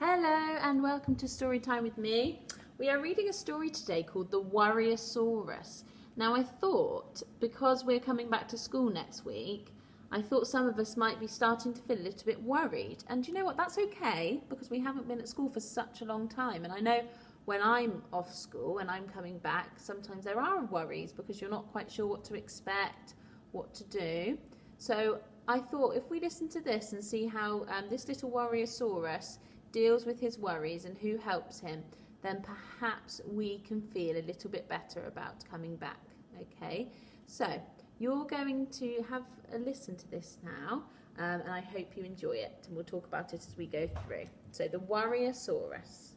Hello and welcome to Storytime with me. We are reading a story today called The Warriosaurus. Now I thought, because we're coming back to school next week, I thought some of us might be starting to feel a little bit worried. And you know what, that's okay, because we haven't been at school for such a long time. And I know when I'm off school and I'm coming back, sometimes there are worries because you're not quite sure what to expect, what to do. So I thought if we listen to this and see how this little Warriosaurus deals with his worries and who helps him, then perhaps we can feel a little bit better about coming back. Okay, so you're going to have a listen to this now, and I hope you enjoy it, and we'll talk about it as we go through. So the Warriosaurus.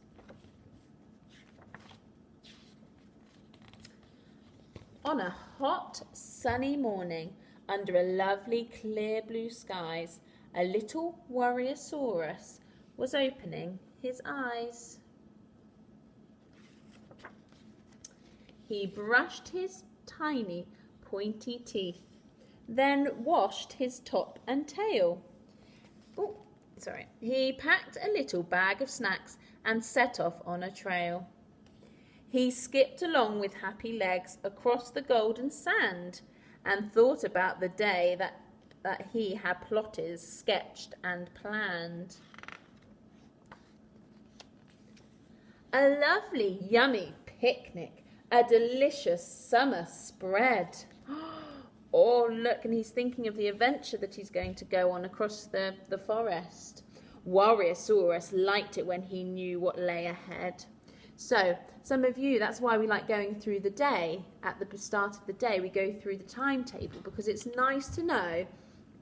On a hot sunny morning under a lovely clear blue skies, a little Warriosaurus was opening his eyes. He brushed his tiny pointy teeth, then washed his top and tail. He packed a little bag of snacks and set off on a trail. He skipped along with happy legs across the golden sand and thought about the day that he had plotted, sketched and planned. A lovely, yummy picnic, a delicious summer spread. Oh, look, and he's thinking of the adventure that he's going to go on across the forest. Warriosaurus liked it when he knew what lay ahead. So, some of you, that's why we like going through the day. At the start of the day, we go through the timetable because it's nice to know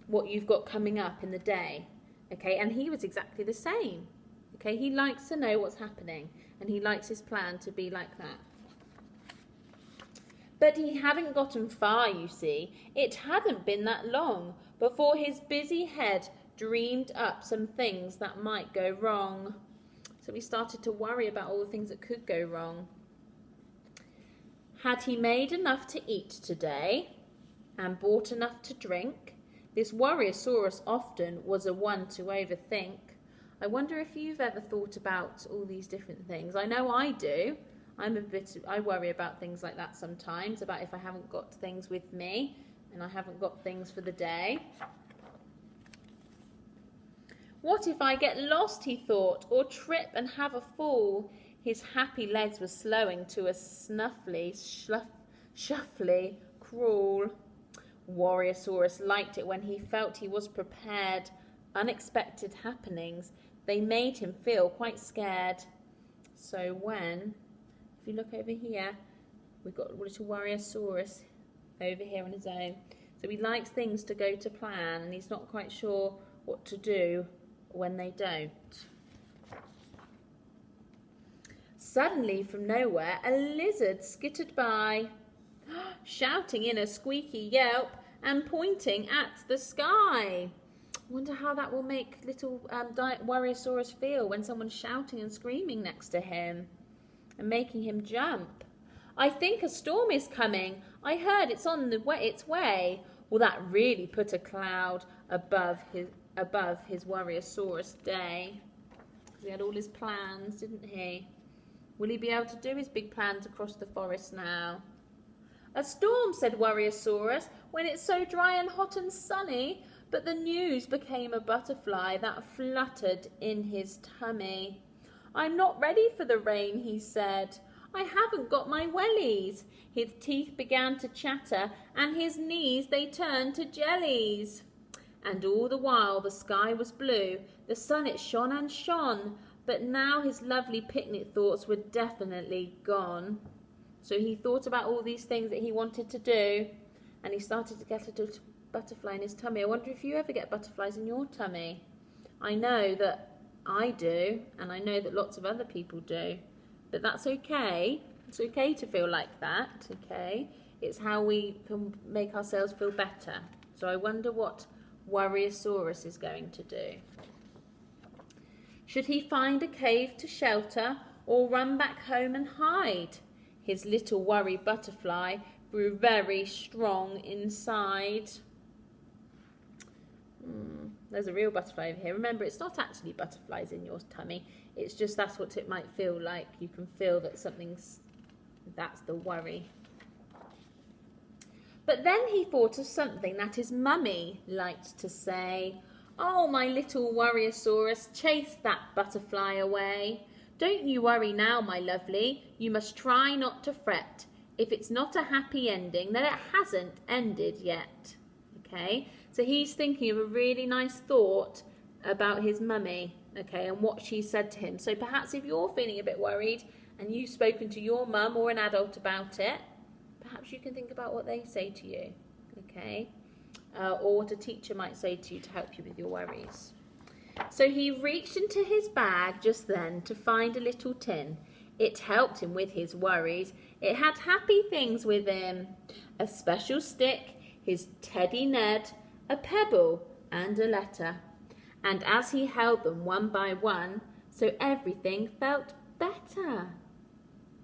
what you've got coming up in the day. Okay, and he was exactly the same. Okay, he likes to know what's happening and he likes his plan to be like that. But he hadn't gotten far, you see. It hadn't been that long before his busy head dreamed up some things that might go wrong. So he started to worry about all the things that could go wrong. Had he made enough to eat today and bought enough to drink? This Warriosaurus often was a one to overthink. I wonder if you've ever thought about all these different things. I know I do. I worry about things like that sometimes, about if I haven't got things with me and I haven't got things for the day. What if I get lost, he thought, or trip and have a fall? His happy legs were slowing to a snuffly, shuffly crawl. Warriosaurus liked it when he felt he was prepared. Unexpected happenings, they made him feel quite scared. So if you look over here, we've got a little Warriosaurus over here on his own. So he likes things to go to plan and he's not quite sure what to do when they don't. Suddenly, from nowhere, a lizard skittered by, shouting in a squeaky yelp and pointing at the sky. Wonder how that will make little Warriosaurus feel when someone's shouting and screaming next to him and making him jump. I think a storm is coming. I heard it's on its way. Well, that really put a cloud above his Warriosaurus day. He had all his plans, didn't he? Will he be able to do his big plans across the forest now? A storm, said Warriosaurus, when it's so dry and hot and sunny. But the news became a butterfly that fluttered in his tummy. I'm not ready for the rain, he said. I haven't got my wellies. His teeth began to chatter, and his knees they turned to jellies. And all the while the sky was blue, the sun it shone and shone, but now his lovely picnic thoughts were definitely gone. So he thought about all these things that he wanted to do, and he started to get a little butterfly in his tummy. I wonder if you ever get butterflies in your tummy. I know that I do, and I know that lots of other people do, but that's okay. It's okay to feel like that, okay? It's how we can make ourselves feel better. So I wonder what Warriosaurus is going to do. Should he find a cave to shelter or run back home and hide? His little worry butterfly grew very strong inside. there's a real butterfly over here. Remember, it's not actually butterflies in your tummy. It's just that's what it might feel like. You can feel that that's the worry. But then he thought of something that his mummy liked to say. Oh, my little worryosaurus, chase that butterfly away. Don't you worry now, my lovely. You must try not to fret. If it's not a happy ending, then it hasn't ended yet. Okay, so he's thinking of a really nice thought about his mummy, okay, and what she said to him. So perhaps if you're feeling a bit worried and you've spoken to your mum or an adult about it, perhaps you can think about what they say to you, okay, or what a teacher might say to you to help you with your worries. So he reached into his bag just then to find a little tin. It helped him with his worries. It had happy things with him. A special stick, his teddy Ned, a pebble and a letter. And as he held them one by one, so everything felt better.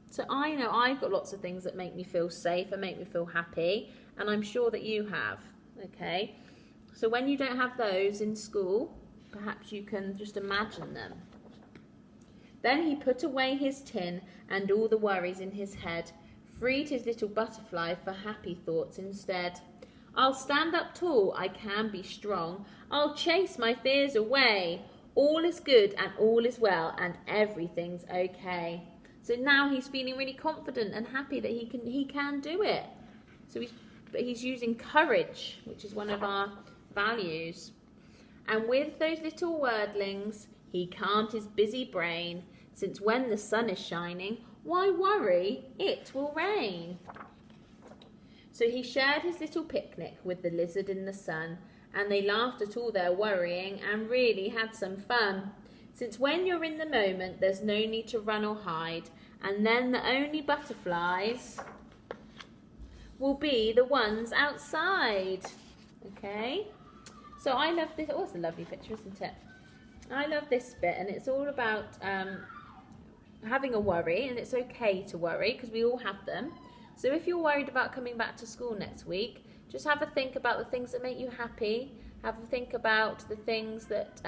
So I know I've got lots of things that make me feel safe and make me feel happy, and I'm sure that you have, okay? So when you don't have those in school, perhaps you can just imagine them. Then he put away his tin and all the worries in his head, freed his little butterfly for happy thoughts instead. I'll stand up tall, I can be strong. I'll chase my fears away. All is good and all is well and everything's okay. So now he's feeling really confident and happy that he can do it. So he's using courage, which is one of our values. And with those little wordlings, he calmed his busy brain, since when the sun is shining, why worry? It will rain. So he shared his little picnic with the lizard in the sun, and they laughed at all their worrying and really had some fun. Since when you're in the moment, there's no need to run or hide, and then the only butterflies will be the ones outside. Okay? So I love this. Oh, it's a lovely picture, isn't it? I love this bit, and it's all about having a worry, and it's okay to worry because we all have them. So if you're worried about coming back to school next week, just have a think about the things that make you happy. Have a think about the things that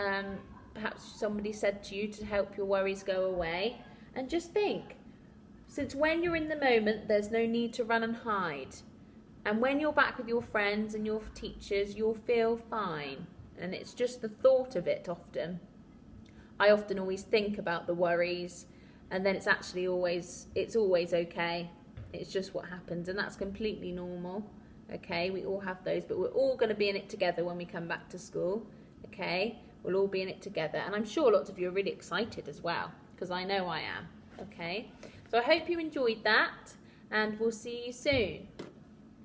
perhaps somebody said to you to help your worries go away. And just think, since when you're in the moment, there's no need to run and hide. And when you're back with your friends and your teachers, you'll feel fine. And it's just the thought of it often. I often always think about the worries, and then it's always okay. It's just what happens, and that's completely normal. Okay, we all have those, but we're all going to be in it together when we come back to school. Okay, we'll all be in it together, and I'm sure lots of you are really excited as well, because I know I am. Okay, so I hope you enjoyed that, and we'll see you soon.